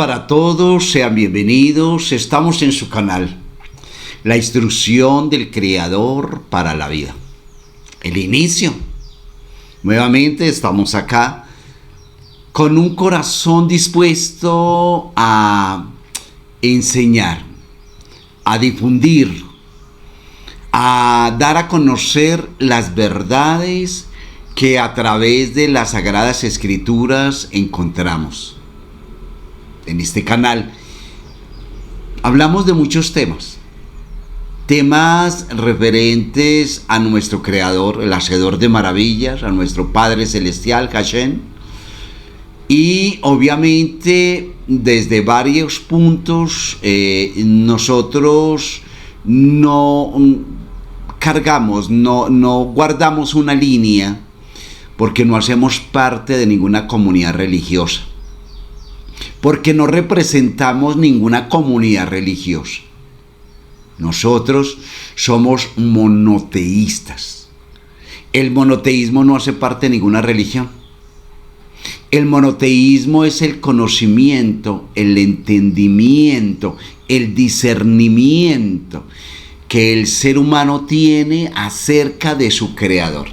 para todos, sean bienvenidos. Estamos en su canal, la instrucción del Creador para la vida. El inicio. Nuevamente estamos acá con un corazón dispuesto a enseñar, a difundir, a dar a conocer las verdades que a través de las Sagradas Escrituras encontramos. En este canal hablamos de muchos temas referentes a nuestro Creador, el Hacedor de maravillas, a nuestro Padre Celestial, Hashem, y obviamente desde varios puntos nosotros no cargamos, no guardamos una línea, porque no hacemos parte de ninguna comunidad religiosa, porque no representamos ninguna comunidad religiosa. Nosotros somos monoteístas. El monoteísmo no hace parte de ninguna religión. El monoteísmo es el conocimiento, el entendimiento, el discernimiento que el ser humano tiene acerca de su Creador.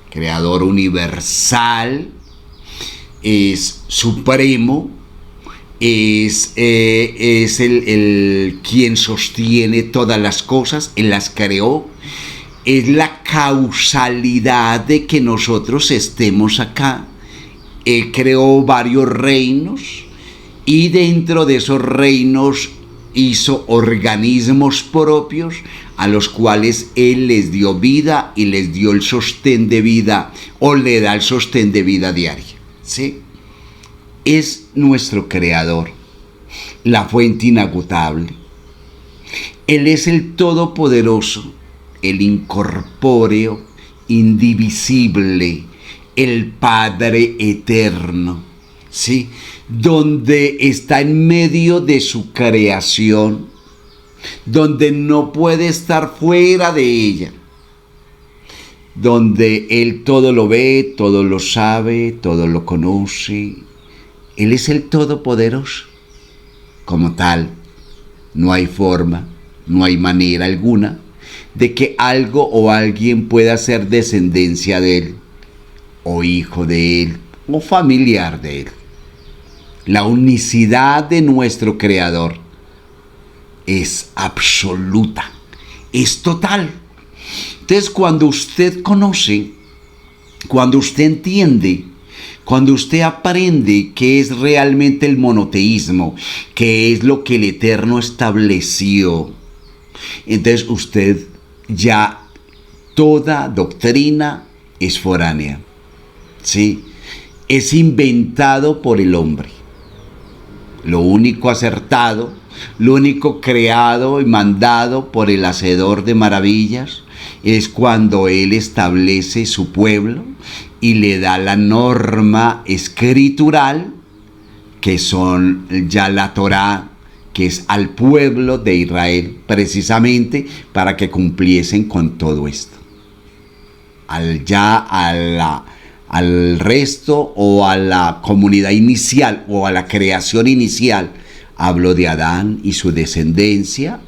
Creador universal, es supremo, es el quien sostiene todas las cosas, Él las creó, es la causalidad de que nosotros estemos acá. Él creó varios reinos y dentro de esos reinos hizo organismos propios a los cuales Él les dio vida y les dio el sostén de vida, o le da el sostén de vida diaria, ¿sí? Es nuestro Creador, la fuente inagotable. Él es el Todopoderoso, el incorpóreo, indivisible, el Padre eterno, ¿sí? Donde está en medio de su creación, donde no puede estar fuera de ella, donde Él todo lo ve, todo lo sabe, todo lo conoce. Él es el Todopoderoso. Como tal, no hay forma, no hay manera alguna de que algo o alguien pueda ser descendencia de Él, o hijo de Él, o familiar de Él. La unicidad de nuestro Creador es absoluta, es total. Entonces, cuando usted conoce, cuando usted entiende, cuando usted aprende qué es realmente el monoteísmo, qué es lo que el Eterno estableció, entonces usted ya toda doctrina es foránea, ¿sí? Es inventado por el hombre. Lo único acertado, lo único creado y mandado por el Hacedor de maravillas es cuando Él establece su pueblo y le da la norma escritural, que son ya la Torá, que es al pueblo de Israel, precisamente para que cumpliesen con todo esto. Al resto o a la comunidad inicial o a la creación inicial, hablo de Adán y su descendencia,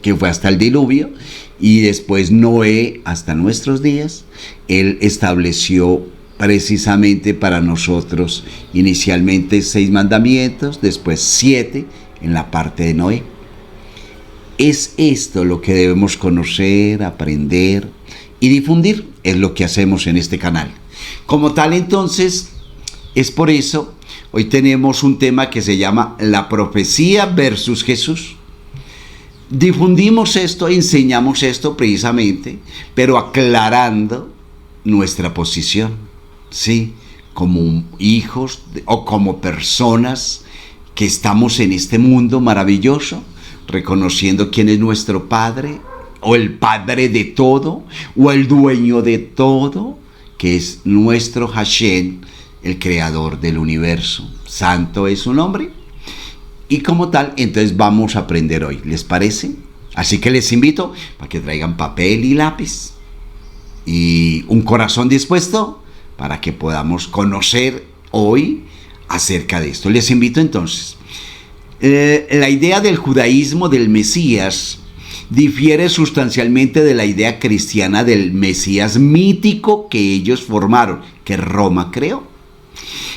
que fue hasta el diluvio, y después Noé hasta nuestros días. Él estableció precisamente para nosotros inicialmente 6 mandamientos, después 7 en la parte de Noé. Es esto lo que debemos conocer, aprender y difundir. Es lo que hacemos en este canal. Como tal, entonces, es por eso hoy tenemos un tema que se llama la profecía versus Jesús. Difundimos esto, enseñamos esto precisamente, pero aclarando nuestra posición, ¿sí? Como hijos o como personas que estamos en este mundo maravilloso, reconociendo quién es nuestro Padre, o el Padre de todo, o el dueño de todo, que es nuestro Hashem, el Creador del universo. Santo es su nombre. Y como tal, entonces vamos a aprender hoy, ¿les parece? Así que les invito para que traigan papel y lápiz y un corazón dispuesto para que podamos conocer hoy acerca de esto. Les invito entonces La idea del judaísmo del Mesías difiere sustancialmente de la idea cristiana del Mesías mítico que ellos formaron, que Roma creó.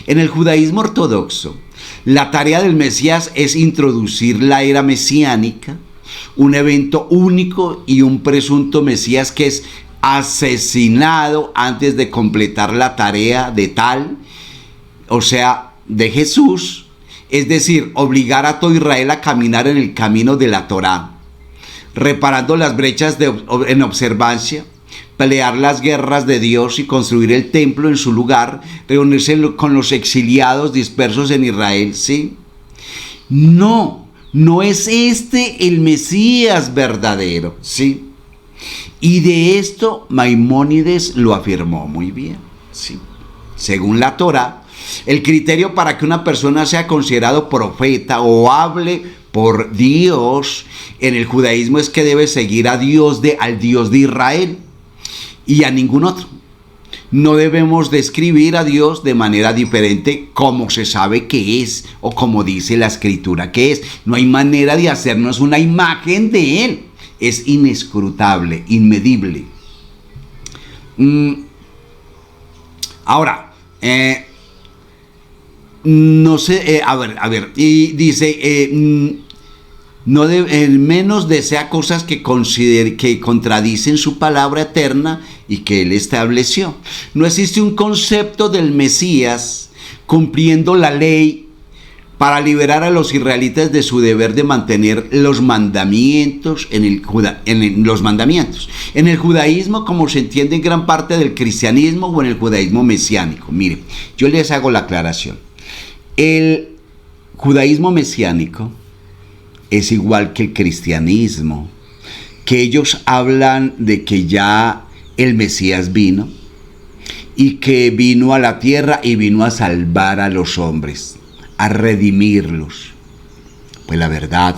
En el judaísmo ortodoxo, la tarea del Mesías es introducir la era mesiánica, un evento único y un presunto Mesías que es asesinado antes de completar la tarea de tal, o sea, de Jesús, es decir, obligar a todo Israel a caminar en el camino de la Torá, reparando las brechas en observancia, pelear las guerras de Dios y construir el templo en su lugar, reunirse con los exiliados dispersos en Israel, ¿sí? No es este el Mesías verdadero, ¿sí? Y de esto Maimónides lo afirmó muy bien, ¿sí? Según la Torá, el criterio para que una persona sea considerado profeta o hable por Dios en el judaísmo es que debe seguir al Dios de Israel y a ningún otro. No debemos describir a Dios de manera diferente como se sabe que es o como dice la Escritura que es. No hay manera de hacernos una imagen de Él. Es inescrutable, inmedible. Ahora, no sé, a ver, y dice, menos desea cosas que contradicen su palabra eterna y que Él estableció. No existe un concepto del Mesías cumpliendo la ley para liberar a los israelitas de su deber de mantener los mandamientos los mandamientos. En el judaísmo, como se entiende en gran parte del cristianismo o en el judaísmo mesiánico. Mire, yo les hago la aclaración. El judaísmo mesiánico es igual que el cristianismo, que ellos hablan de que ya el Mesías vino y que vino a la tierra y vino a salvar a los hombres, a redimirlos. Pues la verdad,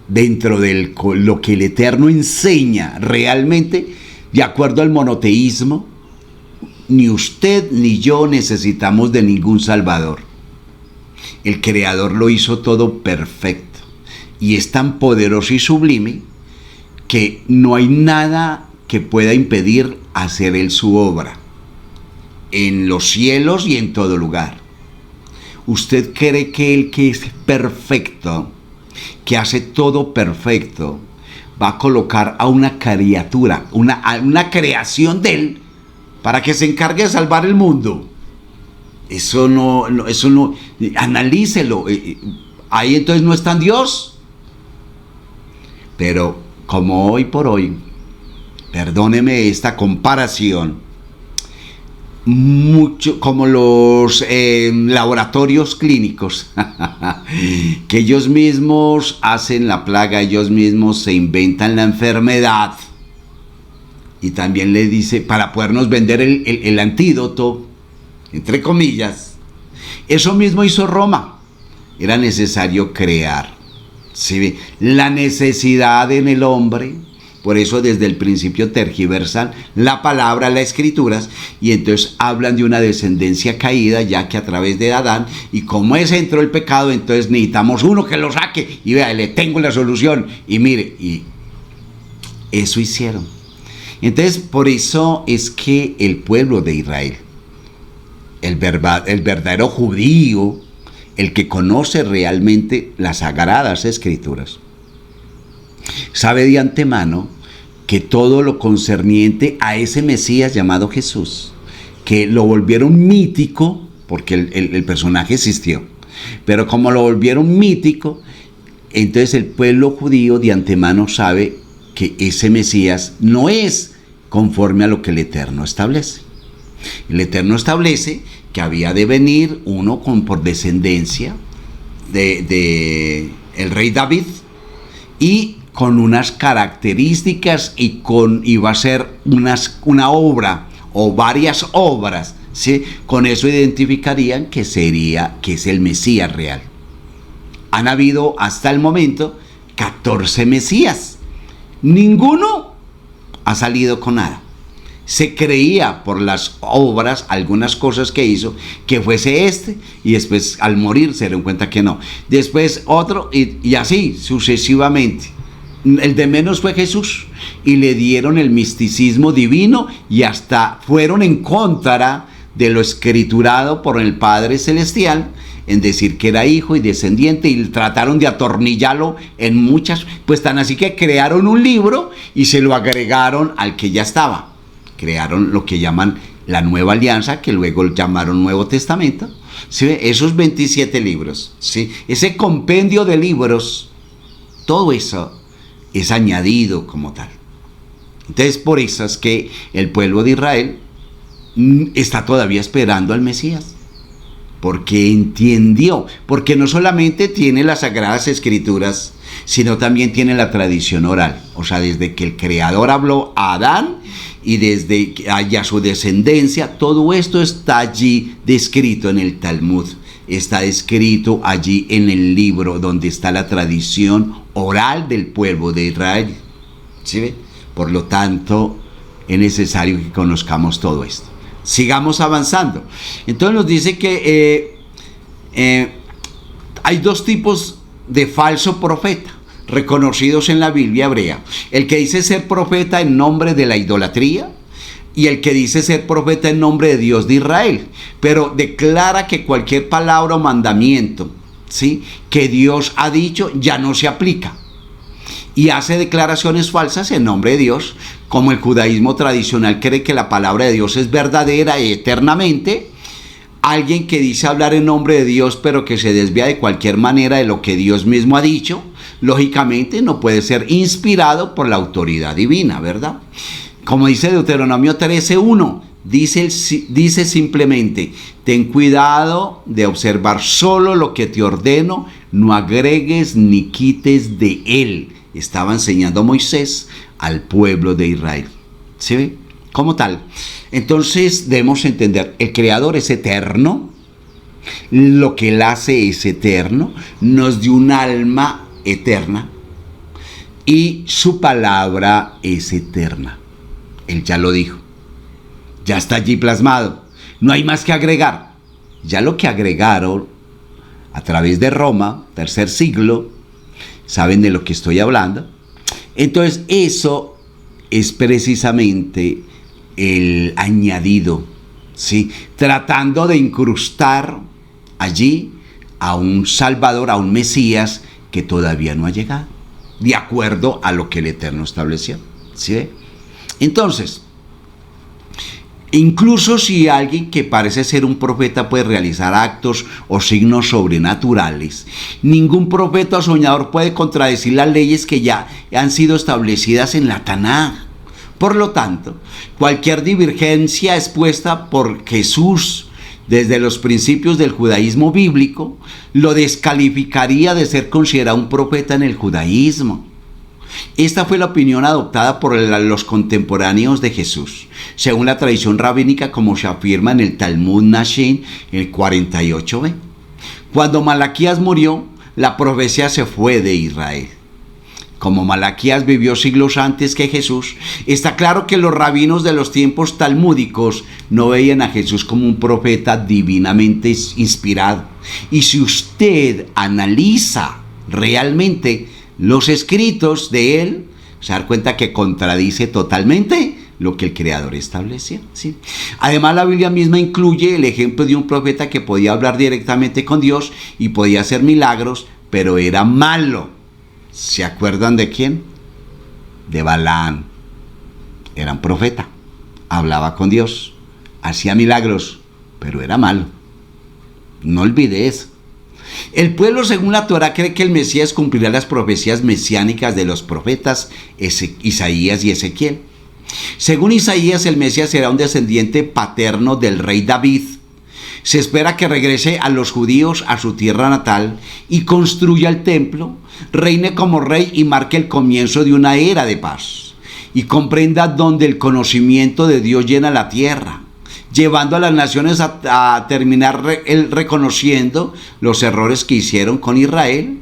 dentro de lo que el Eterno enseña realmente, de acuerdo al monoteísmo, ni usted ni yo necesitamos de ningún salvador. El Creador lo hizo todo perfecto y es tan poderoso y sublime que no hay nada que pueda impedir hacer Él su obra en los cielos y en todo lugar. ¿Usted cree que Él, que es perfecto, que hace todo perfecto, va a colocar a una criatura, a una creación de Él para que se encargue de salvar el mundo? Eso no, analícelo. Ahí entonces no está en Dios. Pero como hoy por hoy, perdóneme esta comparación, mucho como los laboratorios clínicos, que ellos mismos hacen la plaga, ellos mismos se inventan la enfermedad y también le dice para podernos vender el antídoto, entre comillas. Eso mismo hizo Roma. Era necesario crear, ¿sí? La necesidad en el hombre. Por eso desde el principio tergiversan la palabra, las escrituras, y entonces hablan de una descendencia caída, ya que a través de Adán, y como ese entró el pecado, entonces necesitamos uno que lo saque, y vea, le tengo la solución, y mire, y eso hicieron. Entonces, por eso es que el pueblo de Israel, el verdadero judío, el que conoce realmente las sagradas escrituras, sabe de antemano que todo lo concerniente a ese Mesías llamado Jesús, que lo volvieron mítico, porque el personaje existió, pero como lo volvieron mítico, entonces el pueblo judío de antemano sabe que ese Mesías no es conforme a lo que el Eterno establece. El Eterno establece que había de venir uno por descendencia de el rey David y con unas características y iba a ser una obra o varias obras, ¿sí? Con eso identificarían que es el Mesías real. Han habido hasta el momento 14 Mesías. Ninguno ha salido con nada. Se creía por las obras, algunas cosas que hizo, que fuese este, y después al morir se dieron cuenta que no. Después otro, y así sucesivamente. El de menos fue Jesús, y le dieron el misticismo divino, y hasta fueron en contra de lo escriturado por el Padre Celestial, en decir que era hijo y descendiente, y trataron de atornillarlo en muchas, pues tan así que crearon un libro y se lo agregaron al que ya estaba. Crearon lo que llaman la Nueva Alianza, que luego llamaron Nuevo Testamento. ¿Sí? Esos 27 libros, ¿sí? Ese compendio de libros, todo eso es añadido como tal. Entonces, por eso es que el pueblo de Israel está todavía esperando al Mesías, porque entendió, porque no solamente tiene las Sagradas Escrituras, sino también tiene la tradición oral. O sea, desde que el Creador habló a Adán y desde allá su descendencia, todo esto está allí descrito en el Talmud, está descrito allí en el libro donde está la tradición oral del pueblo de Israel. ¿Sí ve? Por lo tanto, es necesario que conozcamos todo esto. Sigamos avanzando. Entonces nos dice que hay dos tipos de falso profeta reconocidos en la Biblia hebrea: el que dice ser profeta en nombre de la idolatría y el que dice ser profeta en nombre de Dios de Israel, pero declara que cualquier palabra o mandamiento, ¿sí?, que Dios ha dicho ya no se aplica, y hace declaraciones falsas en nombre de Dios. Como el judaísmo tradicional cree que la palabra de Dios es verdadera y eternamente, alguien que dice hablar en nombre de Dios pero que se desvía de cualquier manera de lo que Dios mismo ha dicho, lógicamente no puede ser inspirado por la autoridad divina, ¿verdad? Como dice Deuteronomio 13:1, dice simplemente: ten cuidado de observar solo lo que te ordeno, no agregues ni quites de él. Estaba enseñando Moisés al pueblo de Israel. ¿Sí ve? Como tal. Entonces debemos entender, el Creador es eterno, lo que Él hace es eterno, nos dio un alma eterna y su palabra es eterna. Él ya lo dijo, ya está allí plasmado, no hay más que agregar. Ya lo que agregaron a través de Roma, tercer siglo, saben de lo que estoy hablando. Entonces eso es precisamente el añadido, ¿sí?, tratando de incrustar allí a un Salvador, a un Mesías que todavía no ha llegado, de acuerdo a lo que el Eterno estableció. ¿Sí? Entonces, incluso si alguien que parece ser un profeta puede realizar actos o signos sobrenaturales, ningún profeta o soñador puede contradecir las leyes que ya han sido establecidas en la Tanaj. Por lo tanto, cualquier divergencia expuesta por Jesús desde los principios del judaísmo bíblico lo descalificaría de ser considerado un profeta en el judaísmo. Esta fue la opinión adoptada por los contemporáneos de Jesús, según la tradición rabínica, como se afirma en el Talmud Nashin, el 48b. Cuando Malaquías murió, la profecía se fue de Israel. Como Malaquías vivió siglos antes que Jesús, está claro que los rabinos de los tiempos talmúdicos no veían a Jesús como un profeta divinamente inspirado. Y si usted analiza realmente los escritos de él, se da cuenta que contradice totalmente lo que el Creador estableció, ¿sí? Además, la Biblia misma incluye el ejemplo de un profeta que podía hablar directamente con Dios y podía hacer milagros, pero era malo. ¿Se acuerdan de quién? De Balaam. Era un profeta, hablaba con Dios, hacía milagros, pero era malo. No olvide eso. El pueblo, según la Torá, cree que el Mesías cumplirá las profecías mesiánicas de los profetas Isaías y Ezequiel. Según Isaías, el Mesías será un descendiente paterno del rey David. Se espera que regrese a los judíos a su tierra natal y construya el templo, reine como rey y marque el comienzo de una era de paz. Y comprenda donde el conocimiento de Dios llena la tierra, llevando a las naciones a terminar reconociendo los errores que hicieron con Israel.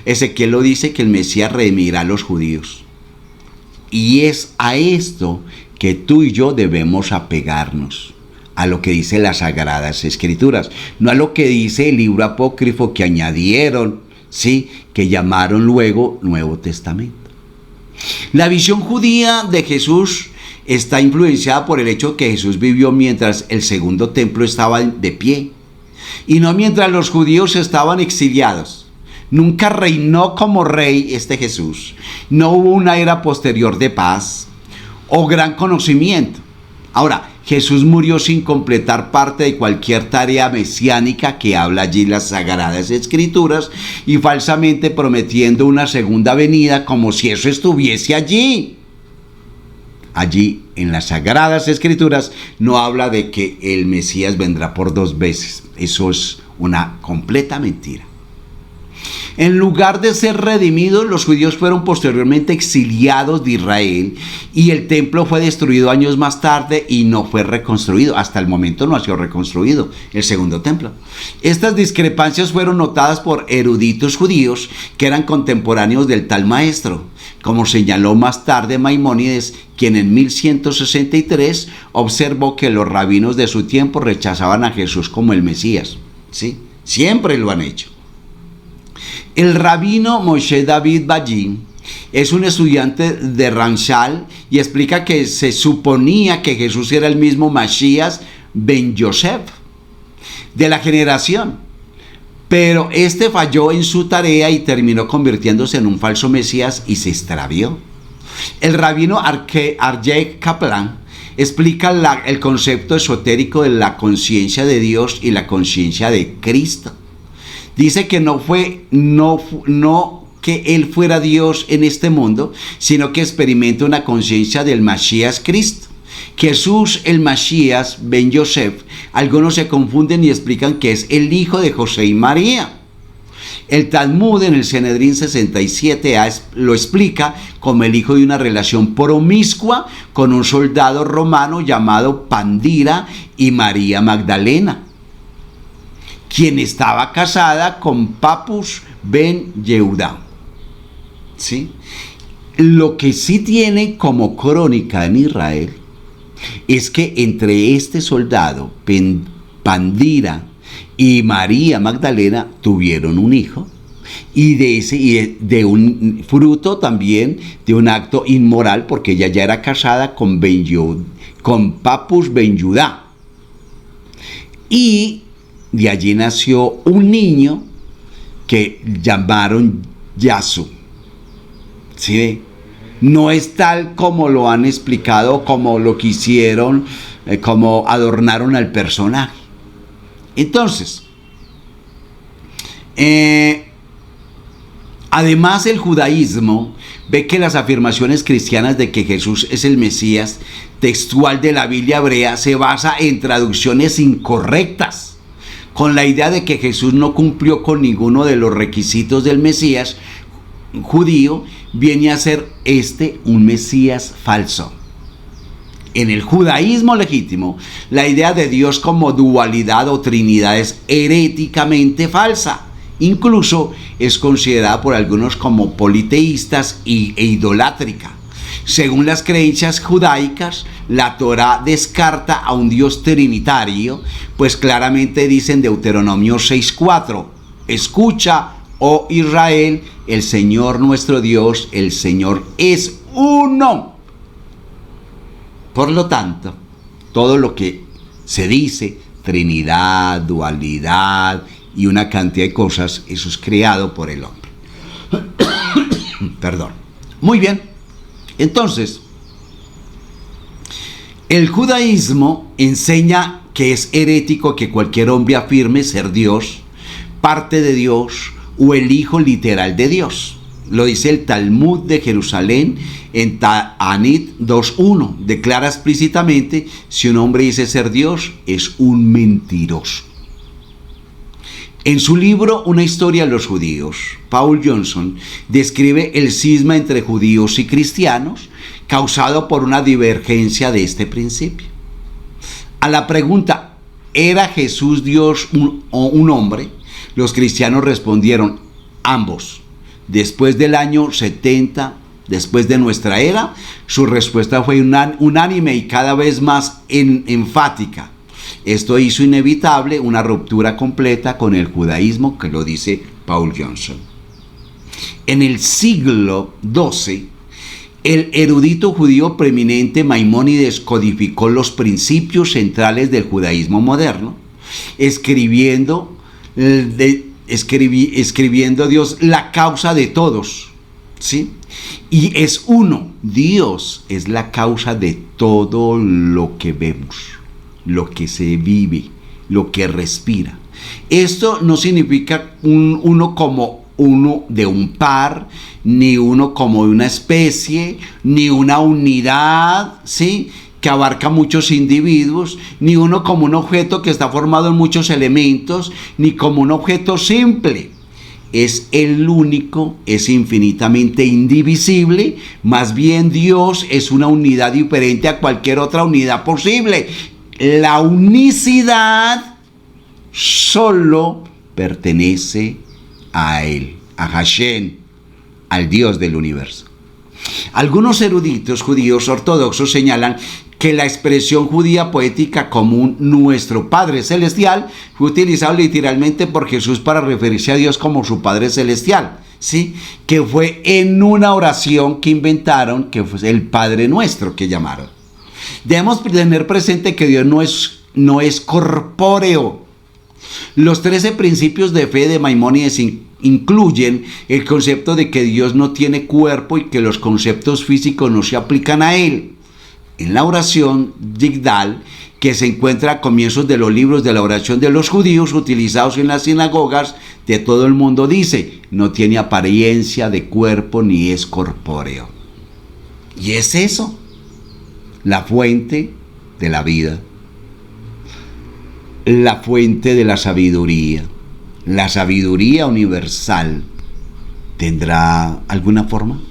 Ezequiel lo dice, que el Mesías redimirá a los judíos. Y es a esto que tú y yo debemos apegarnos a lo que dice las Sagradas Escrituras, no a lo que dice el libro apócrifo que añadieron, ¿sí?, que llamaron luego Nuevo Testamento. La visión judía de Jesús está influenciada por el hecho que Jesús vivió mientras el segundo templo estaba de pie y no mientras los judíos estaban exiliados. Nunca reinó como rey este Jesús. No hubo una era posterior de paz o gran conocimiento. Ahora, Jesús murió sin completar parte de cualquier tarea mesiánica que habla allí las Sagradas Escrituras y falsamente prometiendo una segunda venida como si eso estuviese allí. Allí en las Sagradas Escrituras no habla de que el Mesías vendrá por 2 veces. Eso es una completa mentira. En lugar de ser redimidos, los judíos fueron posteriormente exiliados de Israel y el templo fue destruido años más tarde y no fue reconstruido. Hasta el momento no ha sido reconstruido el segundo templo. Estas discrepancias fueron notadas por eruditos judíos que eran contemporáneos del tal maestro, como señaló más tarde Maimónides, quien en 1163 observó que los rabinos de su tiempo rechazaban a Jesús como el Mesías. ¿Sí? Siempre lo han hecho. El rabino Moshe David Bajin es un estudiante de Ramchal y explica que se suponía que Jesús era el mismo Masías ben Yosef de la generación, pero este falló en su tarea y terminó convirtiéndose en un falso Mesías y se extravió. El rabino Aryeh Kaplan explica el concepto esotérico de la conciencia de Dios y la conciencia de Cristo. Dice que no que Él fuera Dios en este mundo, sino que experimenta una conciencia del Masías Cristo. Jesús, el Masías ben Yosef, algunos se confunden y explican que es el hijo de José y María. El Talmud en el Sanedrín 67a lo explica como el hijo de una relación promiscua con un soldado romano llamado Pandira y María Magdalena, quien estaba casada con Papus ben Yehuda. ¿Sí? Lo que sí tiene como crónica en Israel es que entre este soldado, Pandira y María Magdalena tuvieron un hijo, y de un fruto también de un acto inmoral, porque ella ya era casada con Papus ben Judá, y de allí nació un niño que llamaron Yasu. ¿Sí ve? No es tal como lo han explicado, como lo quisieron, como adornaron al personaje. Entonces, además el judaísmo ve que las afirmaciones cristianas de que Jesús es el Mesías textual de la Biblia hebrea se basa en traducciones incorrectas, con la idea de que Jesús no cumplió con ninguno de los requisitos del Mesías judío. Viene a ser un Mesías falso. En el judaísmo legítimo, la idea de Dios como dualidad o trinidad es heréticamente falsa. Incluso es considerada por algunos como politeístas e idolátrica. Según las creencias judaicas, la Torá descarta a un Dios trinitario, pues claramente dice en Deuteronomio 6:4, escucha, oh Israel, el Señor nuestro Dios, el Señor es uno. Por lo tanto, todo lo que se dice, Trinidad, dualidad y una cantidad de cosas, eso es creado por el hombre. Perdón. Muy bien. Entonces, el judaísmo enseña que es herético que cualquier hombre afirme ser Dios, parte de Dios o el hijo literal de Dios. Lo dice el Talmud de Jerusalén en Ta'anit 2.1. Declara explícitamente: si un hombre dice ser Dios, es un mentiroso. En su libro Una historia de los judíos, Paul Johnson describe el cisma entre judíos y cristianos causado por una divergencia de este principio. A la pregunta, ¿era Jesús Dios o un hombre?, los cristianos respondieron ambos. Después del año 70 después de nuestra era, su respuesta fue unánime y cada vez más enfática. Esto hizo inevitable una ruptura completa con el judaísmo, que lo dice Paul Johnson. En el siglo XII, el erudito judío preeminente Maimónides codificó los principios centrales del judaísmo moderno, escribiendo Dios la causa de todos, ¿sí? Y es uno, Dios es la causa de todo lo que vemos, lo que se vive, lo que respira. Esto no significa uno como uno de un par, ni uno como de una especie, ni una unidad, ¿sí?, que abarca muchos individuos, ni uno como un objeto que está formado en muchos elementos, ni como un objeto simple. Es el único, es infinitamente indivisible, más bien Dios es una unidad diferente a cualquier otra unidad posible. La unicidad solo pertenece a Él, a Hashem, al Dios del universo. Algunos eruditos judíos ortodoxos señalan que la expresión judía poética común nuestro Padre Celestial fue utilizado literalmente por Jesús para referirse a Dios como su Padre Celestial, ¿sí?, que fue en una oración que inventaron, que fue el Padre Nuestro que llamaron. Debemos tener presente que Dios no es corpóreo. Los 13 principios de fe de Maimónides incluyen el concepto de que Dios no tiene cuerpo y que los conceptos físicos no se aplican a Él. En la oración Yigdal, que se encuentra a comienzos de los libros de la oración de los judíos utilizados en las sinagogas de todo el mundo, dice: no tiene apariencia de cuerpo ni es corpóreo. Y es eso, la fuente de la vida, la fuente de la sabiduría universal. ¿Tendrá alguna forma?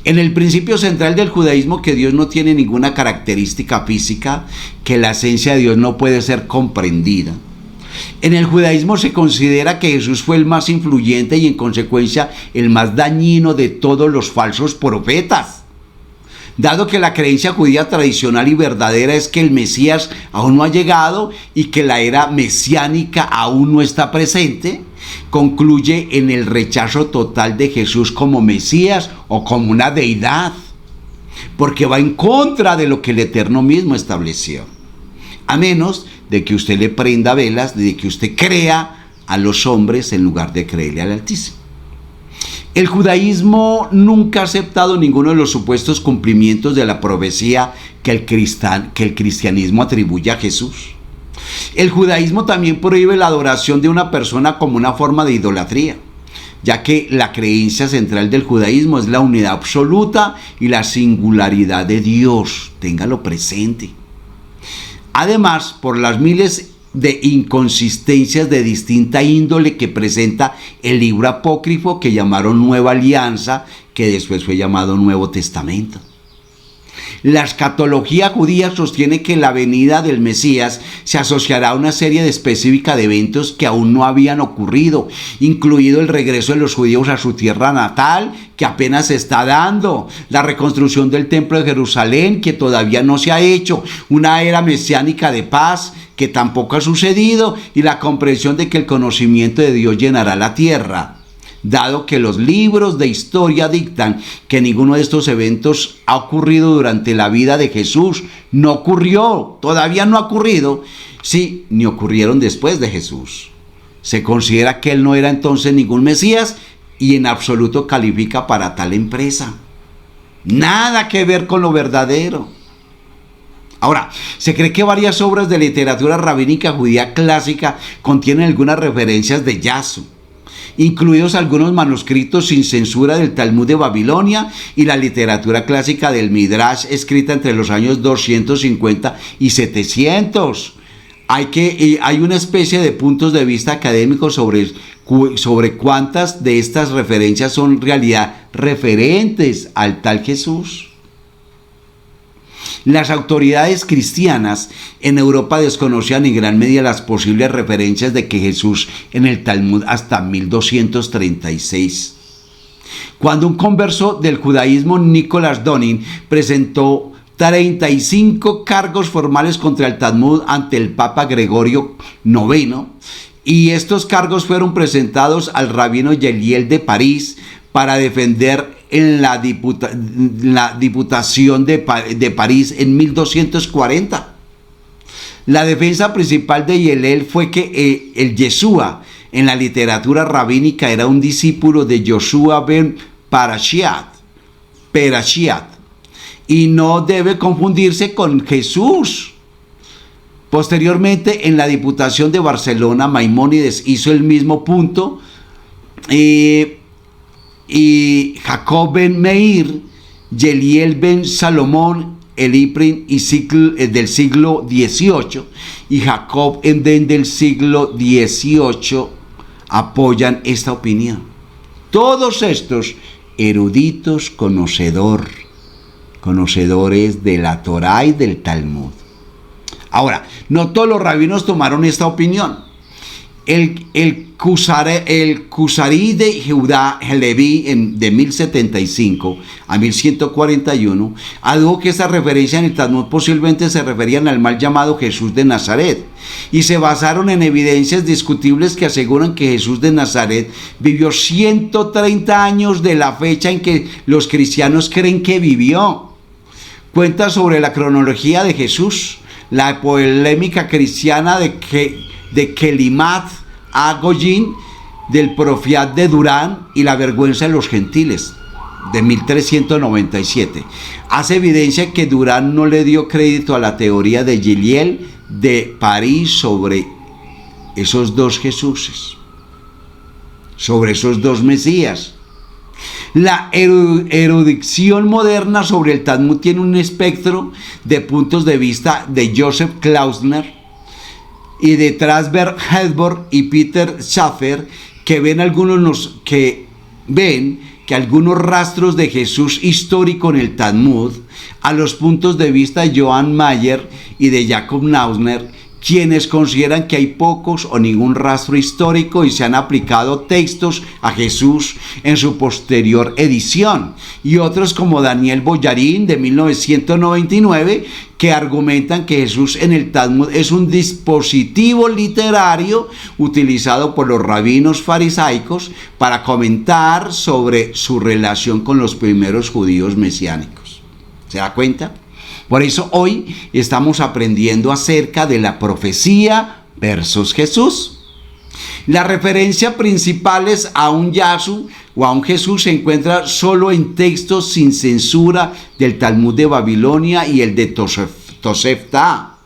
En el principio central del judaísmo, que Dios no tiene ninguna característica física, que la esencia de Dios no puede ser comprendida. En el judaísmo se considera que Jesús fue el más influyente y en consecuencia el más dañino de todos los falsos profetas. Dado que la creencia judía tradicional y verdadera es que el Mesías aún no ha llegado y que la era mesiánica aún no está presente, concluye en el rechazo total de Jesús como Mesías o como una deidad, porque va en contra de lo que el Eterno mismo estableció. A menos de que usted le prenda velas, de que usted crea a los hombres en lugar de creerle al Altísimo. El judaísmo nunca ha aceptado ninguno de los supuestos cumplimientos de la profecía que el cristianismo atribuye a Jesús. El judaísmo también prohíbe la adoración de una persona como una forma de idolatría, ya que la creencia central del judaísmo es la unidad absoluta y la singularidad de Dios. Téngalo presente. Además, por las miles de inconsistencias de distinta índole que presenta el libro apócrifo que llamaron Nueva Alianza, que después fue llamado Nuevo Testamento. La escatología judía sostiene que la venida del Mesías se asociará a una serie específica de eventos que aún no habían ocurrido, incluido el regreso de los judíos a su tierra natal, que apenas se está dando, la reconstrucción del templo de Jerusalén, que todavía no se ha hecho, una era mesiánica de paz, que tampoco ha sucedido, y la comprensión de que el conocimiento de Dios llenará la tierra. Dado que los libros de historia dictan que ninguno de estos eventos ha ocurrido durante la vida de Jesús, no ocurrió, todavía no ha ocurrido, sí, ni ocurrieron después de Jesús. Se considera que él no era entonces ningún Mesías y en absoluto califica para tal empresa. Nada que ver con lo verdadero. Ahora, se cree que varias obras de literatura rabínica judía clásica contienen algunas referencias de Yasu, incluidos algunos manuscritos sin censura del Talmud de Babilonia y la literatura clásica del Midrash escrita entre los años 250 y 700. Hay una especie de puntos de vista académicos sobre cuántas de estas referencias son en realidad referentes al tal Jesús. Las autoridades cristianas en Europa desconocían en gran medida las posibles referencias de que Jesús en el Talmud hasta 1236. cuando un converso del judaísmo, Nicholas Donin, presentó 35 cargos formales contra el Talmud ante el Papa Gregorio IX, y estos cargos fueron presentados al rabino Yeliel de París para defender en la Diputación de París en 1240. La defensa principal de Yeliel fue que el Yeshua en la literatura rabínica era un discípulo de Yoshua ben Parashiat, y no debe confundirse con Jesús. Posteriormente, en la Diputación de Barcelona, Maimónides hizo el mismo punto, y Jacob ben Meir, Yeliel ben Salomón, el Iprim del siglo XVIII y Jacob Emden del siglo XVIII apoyan esta opinión. Todos estos eruditos conocedores de la Torá y del Talmud. Ahora, no todos los rabinos tomaron esta opinión. El Kuzari de Judá Leví de 1075 a 1141 adujo que esta referencia en el Talmud posiblemente se referían al mal llamado Jesús de Nazaret, y se basaron en evidencias discutibles que aseguran que Jesús de Nazaret vivió 130 años de la fecha en que los cristianos creen que vivió. Cuenta sobre la cronología de Jesús, la polémica cristiana de Kelimat Agoyin, del Profiat de Durán y la vergüenza de los gentiles, de 1397. Hace evidencia que Durán no le dio crédito a la teoría de Yeliel de París sobre esos dos Jesuses, sobre esos dos Mesías. La erudición moderna sobre el Talmud tiene un espectro de puntos de vista de Joseph Klausner y de Strasberg Hedborg y Peter Schaffer, que ven que algunos rastros de Jesús histórico en el Talmud, a los puntos de vista de Johann Mayer y de Jacob Nausner, quienes consideran que hay pocos o ningún rastro histórico y se han aplicado textos a Jesús en su posterior edición, y otros como Daniel Boyarín de 1999, que argumentan que Jesús en el Talmud es un dispositivo literario utilizado por los rabinos farisaicos para comentar sobre su relación con los primeros judíos mesiánicos. ¿Se da cuenta? Por eso hoy estamos aprendiendo acerca de la profecía versus Jesús. Las referencias principales a un Yasu o a un Jesús se encuentra solo en textos sin censura del Talmud de Babilonia y el de Tosefta.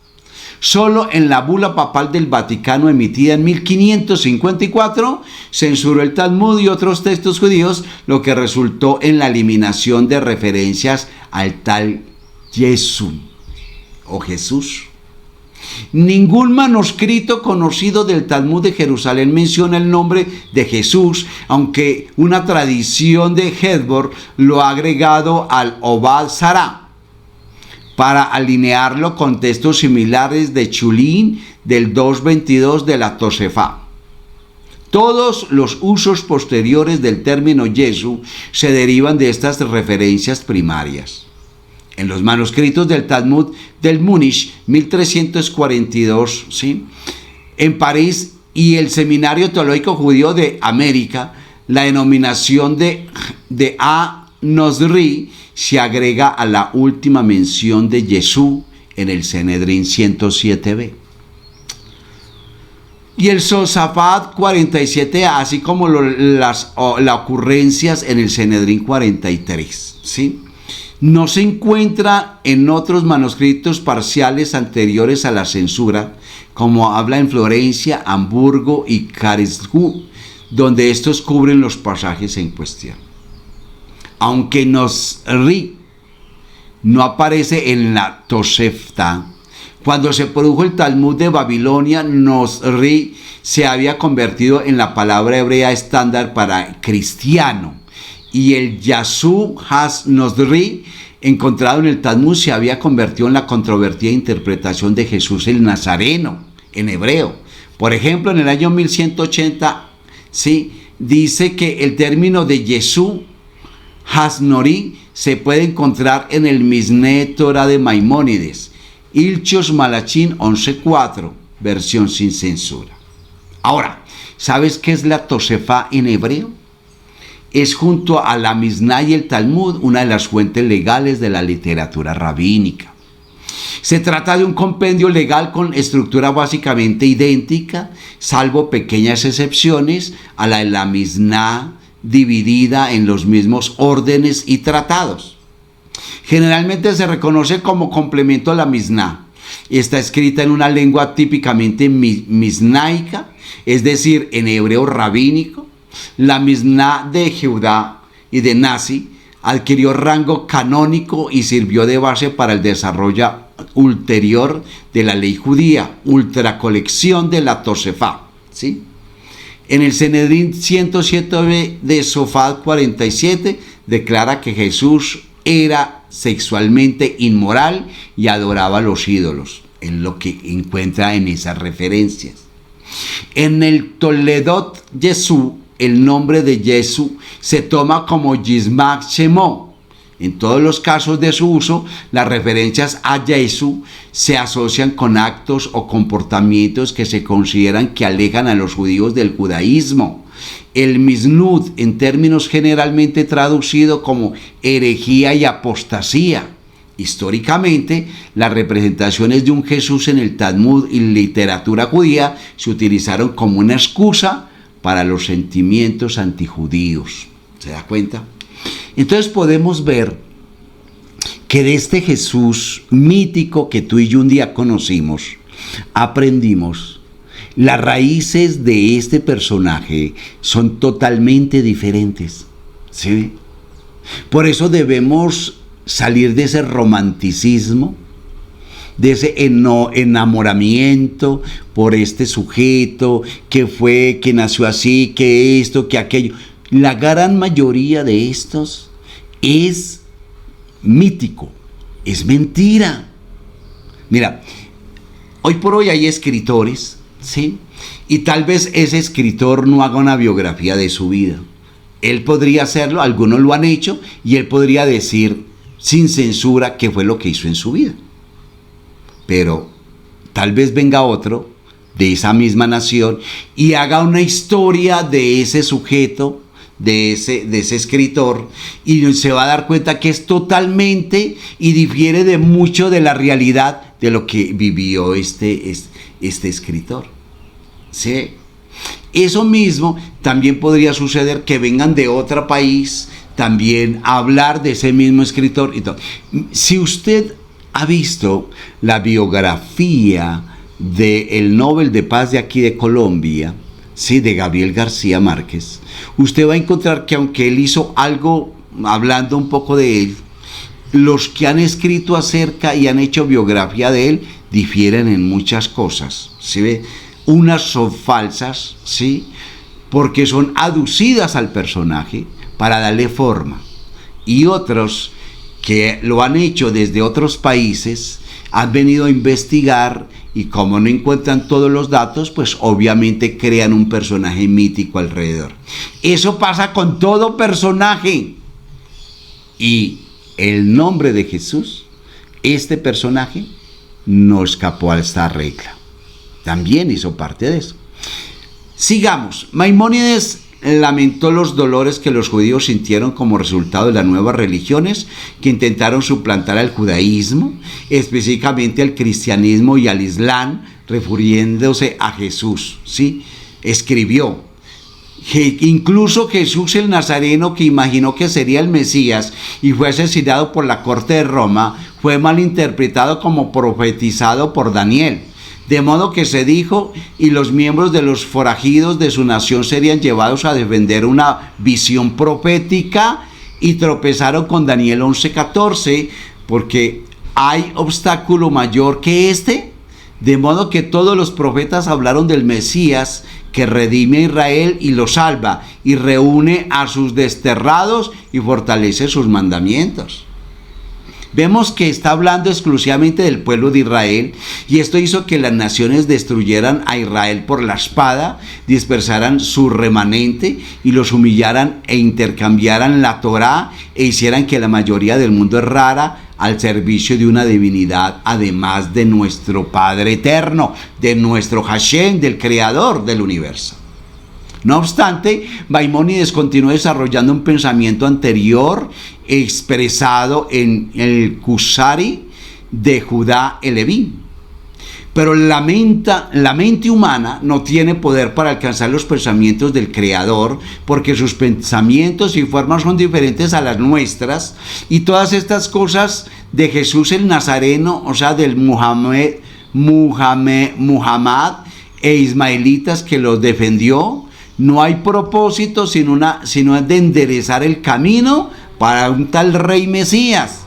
Solo en la bula papal del Vaticano emitida en 1554 censuró el Talmud y otros textos judíos, lo que resultó en la eliminación de referencias al tal Jesús o Jesús. Ningún manuscrito conocido del Talmud de Jerusalén menciona el nombre de Jesús, aunque una tradición de Hedborg lo ha agregado al Obad Sará para alinearlo con textos similares de Chulín del 222 de la Tosefá. Todos los usos posteriores del término Jesús se derivan de estas referencias primarias. En los manuscritos del Talmud del Múnich, 1342, ¿sí?, en París, y el Seminario Teológico Judío de América, la denominación de A-Nosri se agrega a la última mención de Jesús en el Sanedrín 107b. Y el Sosafat 47a, así como las ocurrencias en el Sanedrín 43, ¿sí? No se encuentra en otros manuscritos parciales anteriores a la censura, como habla en Florencia, Hamburgo y Karlsruhe, donde estos cubren los pasajes en cuestión. Aunque Nosri no aparece en la Tosefta, cuando se produjo el Talmud de Babilonia, Nosri se había convertido en la palabra hebrea estándar para cristiano, y el Yasu Has-Nosri encontrado en el Talmud se había convertido en la controvertida interpretación de Jesús el Nazareno en hebreo. Por ejemplo, en el año 1180, ¿sí?, dice que el término de Jesús Hasnori se puede encontrar en el Mishneh Torah de Maimónides, Ilchos Malachim 11.4, versión sin censura. Ahora, ¿sabes qué es la Tosefá en hebreo? Es junto a la Mishnah y el Talmud una de las fuentes legales de la literatura rabínica. Se trata de un compendio legal con estructura básicamente idéntica, salvo pequeñas excepciones a la de la Mishnah, dividida en los mismos órdenes y tratados. Generalmente se reconoce como complemento a la Mishnah. Está escrita en una lengua típicamente mishnaica, es decir, en hebreo rabínico. La Mishnah de Judá y de Nasi adquirió rango canónico y sirvió de base para el desarrollo ulterior de la ley judía, ultracolección de la Tosefá, ¿sí? En el Sanedrín 107 de Sofá 47 declara que Jesús era sexualmente inmoral y adoraba a los ídolos, en lo que encuentra en esas referencias. En el Toledot Jesús, el nombre de Jesús se toma como Yismach Shemo. En todos los casos de su uso, las referencias a Jesús se asocian con actos o comportamientos que se consideran que alejan a los judíos del judaísmo. El Misnud, en términos generalmente traducido como herejía y apostasía. Históricamente, las representaciones de un Jesús en el Talmud y literatura judía se utilizaron como una excusa para los sentimientos antijudíos. ¿Se da cuenta? Entonces podemos ver que de este Jesús mítico que tú y yo un día conocimos, aprendimos, las raíces de este personaje son totalmente diferentes, ¿sí? Por eso debemos salir de ese romanticismo, de ese enamoramiento por este sujeto que nació así, que esto, que aquello. La gran mayoría de estos es mítico, es mentira. Mira, hoy por hoy hay escritores, ¿sí? Y tal vez ese escritor no haga una biografía de su vida. Él podría hacerlo, algunos lo han hecho, y él podría decir sin censura qué fue lo que hizo en su vida. Pero tal vez venga otro de esa misma nación y haga una historia de ese sujeto, de ese escritor, y se va a dar cuenta que es totalmente y difiere de mucho de la realidad de lo que vivió este escritor. ¿Sí? Eso mismo también podría suceder, que vengan de otro país también a hablar de ese mismo escritor y todo. Si usted ha visto la biografía del Nobel de Paz de aquí de Colombia, sí, de Gabriel García Márquez, usted va a encontrar que aunque él hizo algo, hablando un poco de él, los que han escrito acerca y han hecho biografía de él difieren en muchas cosas, ¿sí ve? Unas son falsas, ¿sí? Porque son aducidas al personaje para darle forma, y otros que lo han hecho desde otros países han venido a investigar, y como no encuentran todos los datos, pues obviamente crean un personaje mítico alrededor. Eso pasa con todo personaje. Y el nombre de Jesús, este personaje, no escapó a esta regla. También hizo parte de eso. Sigamos. Maimónides lamentó los dolores que los judíos sintieron como resultado de las nuevas religiones que intentaron suplantar al judaísmo, específicamente al cristianismo y al islam, refiriéndose a Jesús, ¿sí? Escribió: incluso Jesús el Nazareno, que imaginó que sería el Mesías y fue asesinado por la corte de Roma, fue malinterpretado como profetizado por Daniel. De modo que se dijo, y los miembros de los forajidos de su nación serían llevados a defender una visión profética, y tropezaron con Daniel 11:14, porque hay obstáculo mayor que este. De modo que todos los profetas hablaron del Mesías que redime a Israel y lo salva, y reúne a sus desterrados y fortalece sus mandamientos. Vemos que está hablando exclusivamente del pueblo de Israel, y esto hizo que las naciones destruyeran a Israel por la espada, dispersaran su remanente y los humillaran e intercambiaran la Torá e hicieran que la mayoría del mundo errara al servicio de una divinidad, además de nuestro Padre eterno, de nuestro Hashem, del Creador del universo. No obstante, Maimónides continuó desarrollando un pensamiento anterior expresado en el Kusari de Judá Eleví. Pero la mente humana no tiene poder para alcanzar los pensamientos del Creador, porque sus pensamientos y formas son diferentes a las nuestras, y todas estas cosas de Jesús el Nazareno, o sea, del Muhammad e ismaelitas que los defendió, no hay propósito sino de enderezar el camino para un tal Rey Mesías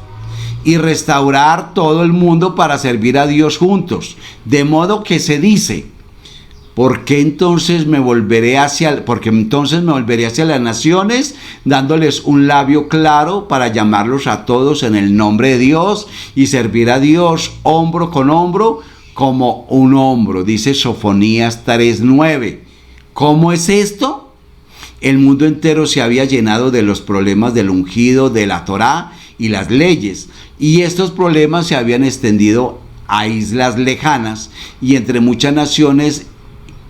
y restaurar todo el mundo para servir a Dios juntos. De modo que se dice, porque entonces me volveré hacia las naciones, dándoles un labio claro para llamarlos a todos en el nombre de Dios y servir a Dios hombro con hombro como un hombro, dice Sofonías 3:9. ¿Cómo es esto? El mundo entero se había llenado de los problemas del ungido, de la Torá y las leyes, y estos problemas se habían extendido a islas lejanas y entre muchas naciones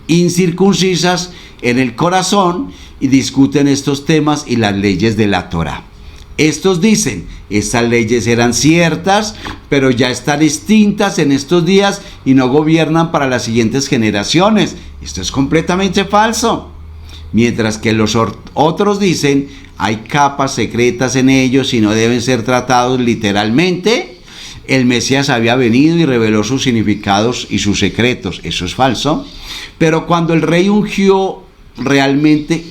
incircuncisas en el corazón, y discuten estos temas y las leyes de la Torá. Estos dicen, estas leyes eran ciertas, pero ya están extintas en estos días y no gobiernan para las siguientes generaciones. Esto es completamente falso. Mientras que los otros dicen, hay capas secretas en ellos y no deben ser tratados literalmente. El Mesías había venido y reveló sus significados y sus secretos. Eso es falso. Pero cuando el rey ungido realmente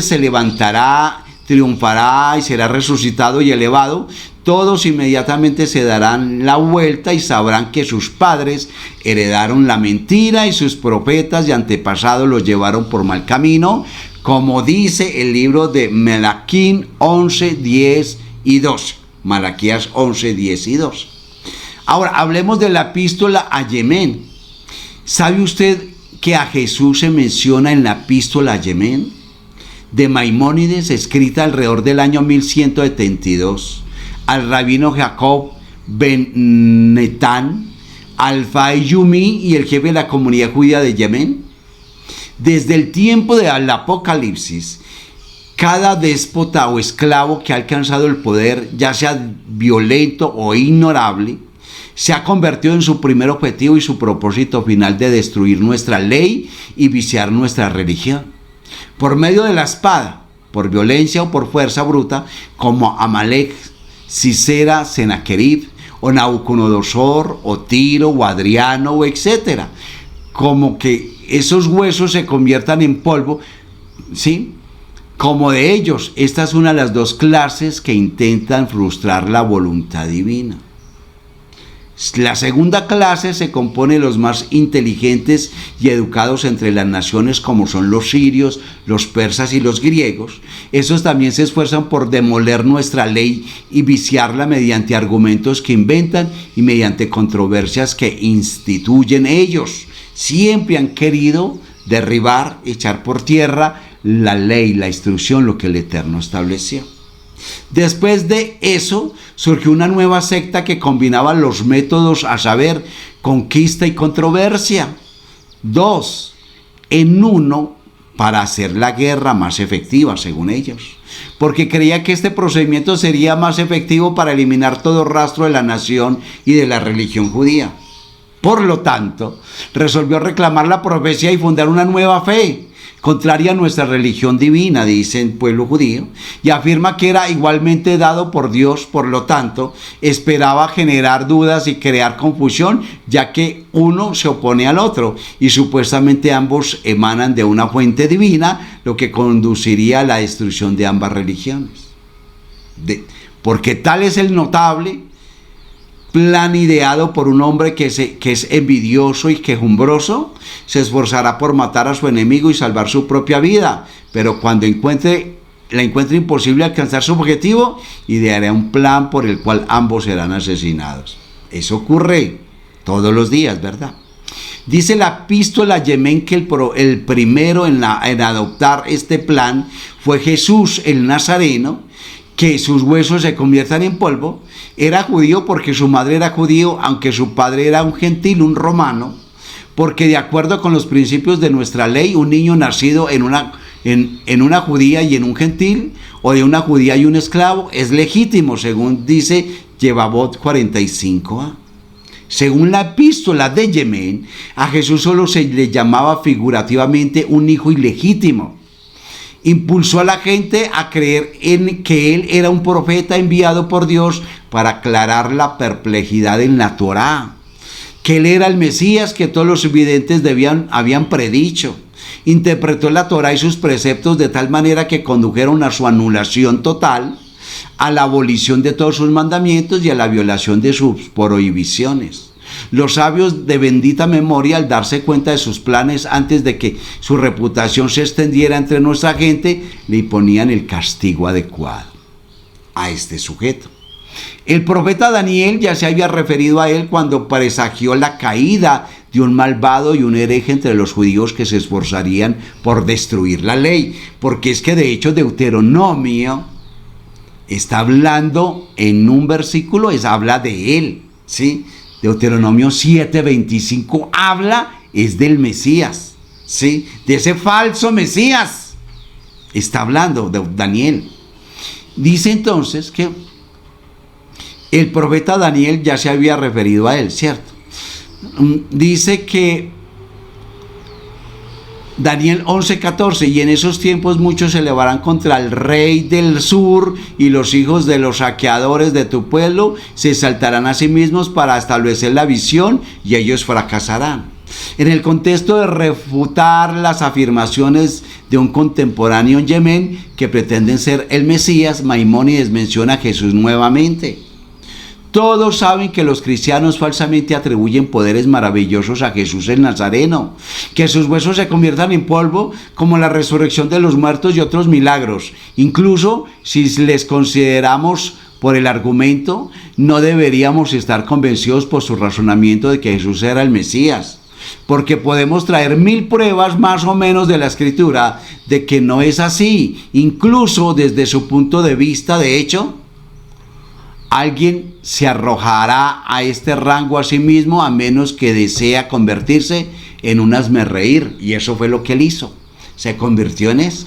se levantará, triunfará y será resucitado y elevado, todos inmediatamente se darán la vuelta y sabrán que sus padres heredaron la mentira y sus profetas y antepasados los llevaron por mal camino, como dice el libro de Malaquín 11:10 y 12. Malaquías 11:10 y 12. Ahora, hablemos de la epístola a Yemen. ¿Sabe usted que a Jesús se menciona en la epístola a Yemen de Maimónides, escrita alrededor del año 1172, al rabino Jacob Ben Netán, Alfai Yumi y el jefe de la comunidad judía de Yemen? Desde el tiempo del Apocalipsis, cada déspota o esclavo que ha alcanzado el poder, ya sea violento o ignorable, se ha convertido en su primer objetivo y su propósito final de destruir nuestra ley y viciar nuestra religión. Por medio de la espada, por violencia o por fuerza bruta, como Amalek, Sisera, Sennacherib, o Nabucodonosor, o Tiro, o Adriano, o etcétera. Como que esos huesos se conviertan en polvo, ¿sí? Como de ellos, esta es una de las dos clases que intentan frustrar la voluntad divina. La segunda clase se compone de los más inteligentes y educados entre las naciones, como son los sirios, los persas y los griegos. Esos también se esfuerzan por demoler nuestra ley y viciarla mediante argumentos que inventan y mediante controversias que instituyen ellos. Siempre han querido derribar, echar por tierra la ley, la instrucción, lo que el Eterno estableció. Después de eso surgió una nueva secta que combinaba los métodos, a saber, conquista y controversia, dos en uno, para hacer la guerra más efectiva, según ellos, porque creía que este procedimiento sería más efectivo para eliminar todo rastro de la nación y de la religión judía. Por lo tanto, resolvió reclamar la profecía y fundar una nueva fe, contraria a nuestra religión divina, dice el pueblo judío, y afirma que era igualmente dado por Dios. Por lo tanto, esperaba generar dudas y crear confusión, ya que uno se opone al otro y supuestamente ambos emanan de una fuente divina, lo que conduciría a la destrucción de ambas religiones. Porque tal es el notable plan ideado por un hombre que es envidioso y quejumbroso, se esforzará por matar a su enemigo y salvar su propia vida, pero cuando encuentre la encuentra imposible alcanzar su objetivo, ideará un plan por el cual ambos serán asesinados. Eso ocurre todos los días, ¿verdad? Dice la epístola Yemen que el primero en adoptar este plan fue Jesús el Nazareno, que sus huesos se conviertan en polvo. Era judío porque su madre era judío, aunque su padre era un gentil, un romano, porque de acuerdo con los principios de nuestra ley, un niño nacido en una judía y en un gentil, o de una judía y un esclavo, es legítimo, según dice Yevamot 45a. Según la epístola de Yemen, a Jesús solo se le llamaba figurativamente un hijo ilegítimo. Impulsó a la gente a creer en que él era un profeta enviado por Dios para aclarar la perplejidad en la Torá, que él era el Mesías que todos los videntes habían predicho. Interpretó la Torá y sus preceptos de tal manera que condujeron a su anulación total, a la abolición de todos sus mandamientos y a la violación de sus prohibiciones. Los sabios de bendita memoria, al darse cuenta de sus planes antes de que su reputación se extendiera entre nuestra gente, le ponían el castigo adecuado a este sujeto. El profeta Daniel ya se había referido a él cuando presagió la caída de un malvado y un hereje entre los judíos que se esforzarían por destruir la ley, porque es que de hecho Deuteronomio está hablando en un versículo, habla de él, ¿sí? Deuteronomio 7:25 es del Mesías, ¿sí? De ese falso Mesías está hablando de Daniel. Dice entonces que el profeta Daniel ya se había referido a él, ¿cierto? Dice que Daniel 11:14, y en esos tiempos muchos se elevarán contra el rey del sur, y los hijos de los saqueadores de tu pueblo se exaltarán a sí mismos para establecer la visión, y ellos fracasarán. En el contexto de refutar las afirmaciones de un contemporáneo en Yemen que pretenden ser el Mesías, Maimónides menciona a Jesús nuevamente. Todos saben que los cristianos falsamente atribuyen poderes maravillosos a Jesús el Nazareno, que sus huesos se conviertan en polvo, como la resurrección de los muertos y otros milagros. Incluso si les consideramos por el argumento, no deberíamos estar convencidos por su razonamiento de que Jesús era el Mesías, porque podemos traer 1000 pruebas más o menos de la Escritura de que no es así. Incluso desde su punto de vista, de hecho, alguien se arrojará a este rango a sí mismo a menos que desea convertirse en un hazmerreír, y eso fue lo que él hizo, se convirtió en eso.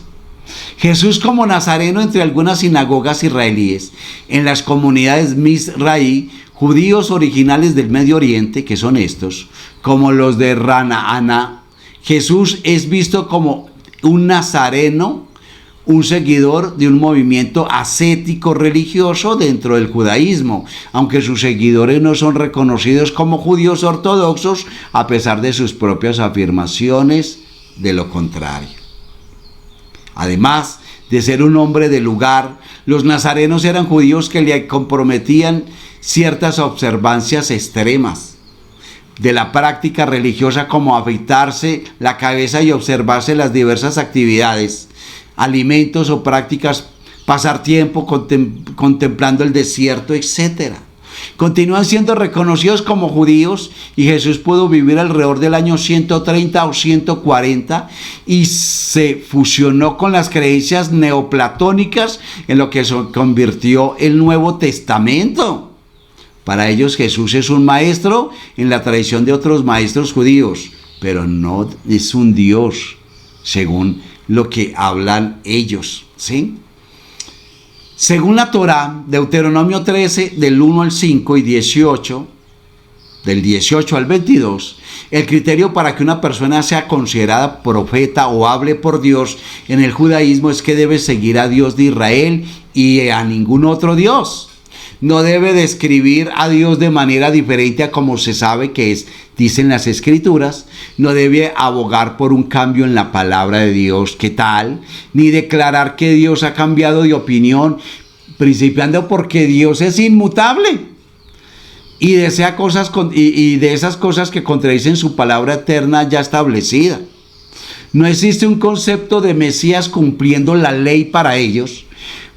Jesús como nazareno entre algunas sinagogas israelíes, en las comunidades Mizraí, judíos originales del Medio Oriente, que son estos, como los de Ranaana, Jesús es visto como un nazareno, un seguidor de un movimiento ascético religioso dentro del judaísmo, aunque sus seguidores no son reconocidos como judíos ortodoxos a pesar de sus propias afirmaciones de lo contrario. Además de ser un hombre de lugar, los nazarenos eran judíos que le comprometían ciertas observancias extremas de la práctica religiosa, como afeitarse la cabeza y observarse las diversas actividades, alimentos o prácticas, pasar tiempo contemplando el desierto, etc. Continúan siendo reconocidos como judíos, y Jesús pudo vivir alrededor del año 130 o 140 y se fusionó con las creencias neoplatónicas en lo que se convirtió el Nuevo Testamento. Para ellos Jesús es un maestro en la tradición de otros maestros judíos, pero no es un Dios según lo que hablan ellos, ¿sí? Según la Torá, Deuteronomio 13, del 1 al 5 y 18, del 18 al 22, el criterio para que una persona sea considerada profeta o hable por Dios en el judaísmo es que debe seguir a Dios de Israel y a ningún otro Dios. No debe describir a Dios de manera diferente a como se sabe que es, dicen las Escrituras. No debe abogar por un cambio en la palabra de Dios, ¿qué tal? Ni declarar que Dios ha cambiado de opinión, principiando porque Dios es inmutable y desea cosas y de esas cosas que contradicen su palabra eterna ya establecida. No existe un concepto de Mesías cumpliendo la ley para ellos,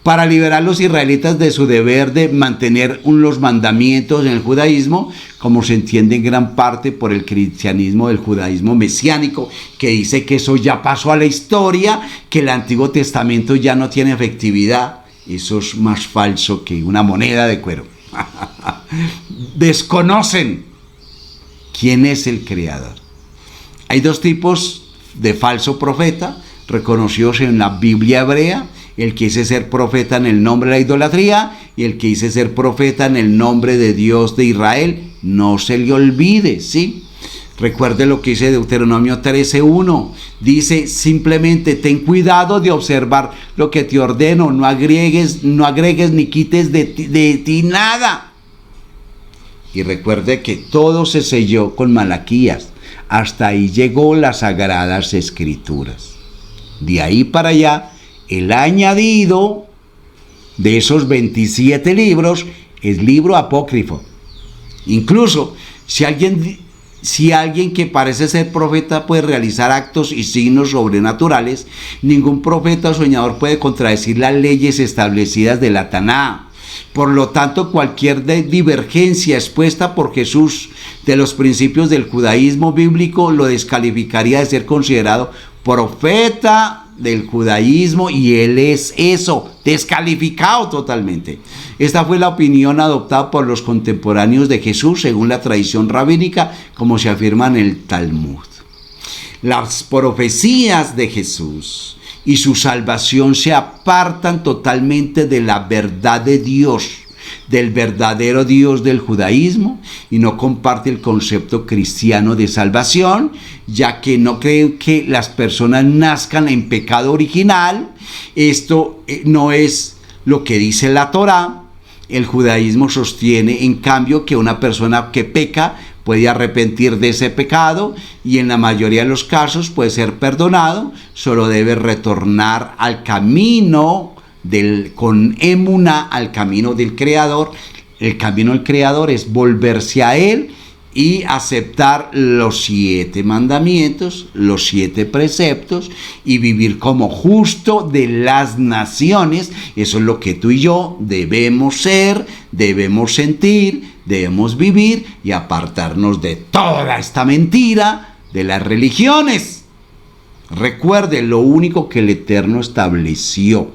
para liberar a los israelitas de su deber de mantener los mandamientos en el judaísmo, como se entiende en gran parte por el cristianismo del judaísmo mesiánico, que dice que eso ya pasó a la historia, que el Antiguo Testamento ya no tiene efectividad. Eso es más falso que una moneda de cuero. Desconocen quién es el Creador. Hay dos tipos de falso profeta reconocidos en la Biblia hebrea: el que dice ser profeta en el nombre de la idolatría y el que dice ser profeta en el nombre de Dios de Israel. No se le olvide, ¿sí? Recuerde lo que dice Deuteronomio 13:1. Dice simplemente: ten cuidado de observar lo que te ordeno, no agregues ni quites de ti nada. Y recuerde que todo se selló con Malaquías. Hasta ahí llegó las Sagradas Escrituras. De ahí para allá, el añadido de esos 27 libros es libro apócrifo. Incluso si alguien que parece ser profeta puede realizar actos y signos sobrenaturales, ningún profeta o soñador puede contradecir las leyes establecidas de la Taná. Por lo tanto, cualquier divergencia expuesta por Jesús de los principios del judaísmo bíblico lo descalificaría de ser considerado profeta del judaísmo, y él es eso, descalificado totalmente. Esta fue la opinión adoptada por los contemporáneos de Jesús según la tradición rabínica, como se afirma en el Talmud. Las profecías de Jesús y su salvación se apartan totalmente de la verdad de Dios, del verdadero Dios del judaísmo, y no comparte el concepto cristiano de salvación, ya que no creen que las personas nazcan en pecado original. Esto no es lo que dice la Torá. El judaísmo sostiene, en cambio, que una persona que peca puede arrepentir de ese pecado y en la mayoría de los casos puede ser perdonado. Solo debe retornar al camino con emuná, al camino del Creador. El camino del Creador es volverse a Él y aceptar los 7 mandamientos, los 7 preceptos, y vivir como justo de las naciones. Eso es lo que tú y yo debemos ser, debemos sentir, debemos vivir, y apartarnos de toda esta mentira de las religiones. Recuerde, lo único que el Eterno estableció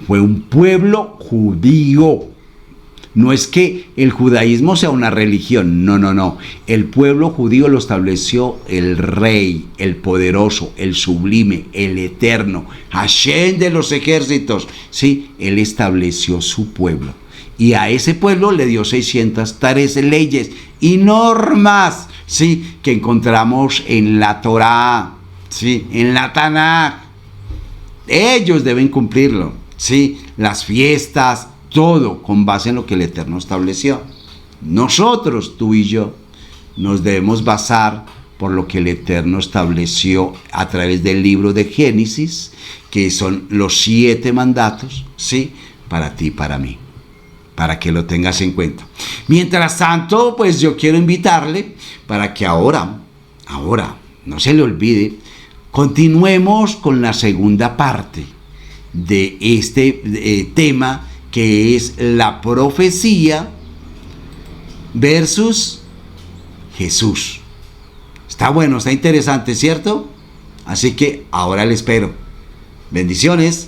fue un pueblo judío. No es que el judaísmo sea una religión, no. El pueblo judío lo estableció el Rey, el poderoso, el sublime, el eterno, Hashem de los ejércitos. Sí, él estableció su pueblo. Y a ese pueblo le dio 613 leyes y normas, sí, que encontramos en la Torá, sí, en la Tanaj. Ellos deben cumplirlo, sí, las fiestas, todo con base en lo que el Eterno estableció. Nosotros, tú y yo, nos debemos basar por lo que el Eterno estableció a través del libro de Génesis, que son los 7 mandatos, ¿sí? Para ti y para mí, para que lo tengas en cuenta. Mientras tanto, pues yo quiero invitarle para que ahora, no se le olvide, continuemos con la segunda parte de este tema, que es la profecía versus Jesús. Está bueno, está interesante, ¿cierto? Así que ahora le espero. Bendiciones.